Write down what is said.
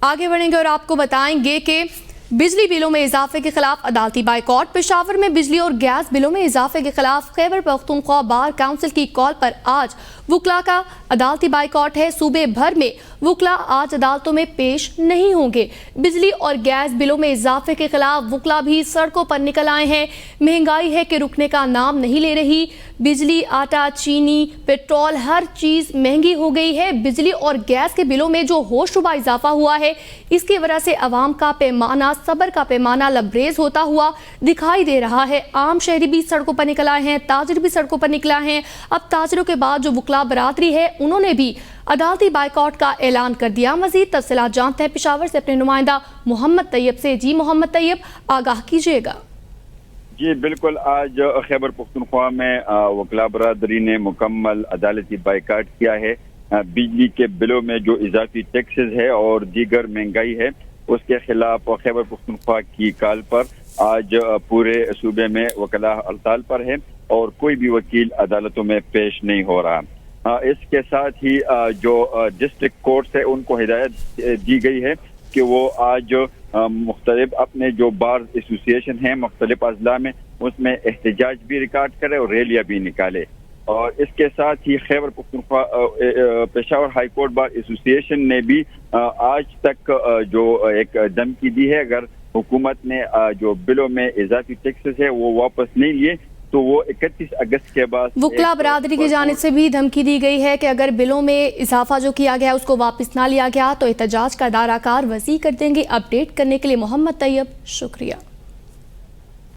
आगे बढ़ेंगे और आपको बताएंगे कि बिजली बिलों में इजाफे के खिलाफ अदालती बाइकॉट। पेशावर में बिजली और गैस बिलों में इजाफे के खिलाफ खैबर पख्तूनख्वा बार काउंसिल की कॉल पर आज वुकला का अदालती बाइकॉट है। सूबे भर में वुकला आज अदालतों में पेश नहीं होंगे। बिजली और गैस बिलों में इजाफे के खिलाफ वुकला भी सड़कों पर निकल आए हैं। महंगाई है कि रुकने का नाम नहीं ले रही। बिजली, आटा, चीनी, पेट्रोल, हर चीज महंगी हो गई है। बिजली और गैस के बिलों में जो होशरुबा इजाफा हुआ है, इसकी वजह से अवाम का पैमाना, सब्र का पैमाना लबरेज होता हुआ दिखाई दे रहा है। आम शहरी भी सड़कों पर निकल आए हैं, ताजिर भी सड़कों पर निकला है। अब ताजिरों के बाद जो वुकला बरादरी है, उन्होंने भी अदालती बाइकॉट का ऐलान कर दिया। मजीद तफसीलात जानते हैं पेशावर से अपने नुमाइंदा मोहम्मद तैयब से। जी मोहम्मद तैयब, आगाह कीजिएगा। जी बिल्कुल, आज खैबर पख्तूनख्वा में वकला बरादरी ने मुकम्मल अदालती बाइकाट किया है। बिजली के बिलों में जो इजाफी टैक्सेस है और दीगर महंगाई है, उसके खिलाफ खैबर पख्तूनख्वा की कॉल पर आज पूरे सूबे में वकला हड़ताल पर है और कोई भी वकील अदालतों में पेश नहीं हो रहा। इसके साथ ही जो डिस्ट्रिक्ट कोर्ट्स है, उनको हिदायत दी गई है कि वो आज मुख्तलिफ अपने जो बार एसोसिएशन है मुख्तलिफ अजला में, उसमें एहतजाज भी रिकॉर्ड करे और रैलियां भी निकाले। और इसके साथ ही Khyber Pakhtunkhwa Peshawar high court bar association ने भी आज तक जो एक धमकी दी है, अगर हुकूमत ने जो बिलों में इजाफी टैक्सेस है वो वापस नहीं लिए तो वो 31 अगस्त के बाद वुकला बरादरी की जानिब से भी धमकी दी गई है कि अगर बिलों में इजाफा जो किया गया उसको वापस ना लिया गया तो एहतजाज का दायरा कार वसी कर देंगे। अपडेट करने के लिए मोहम्मद तैयब, शुक्रिया।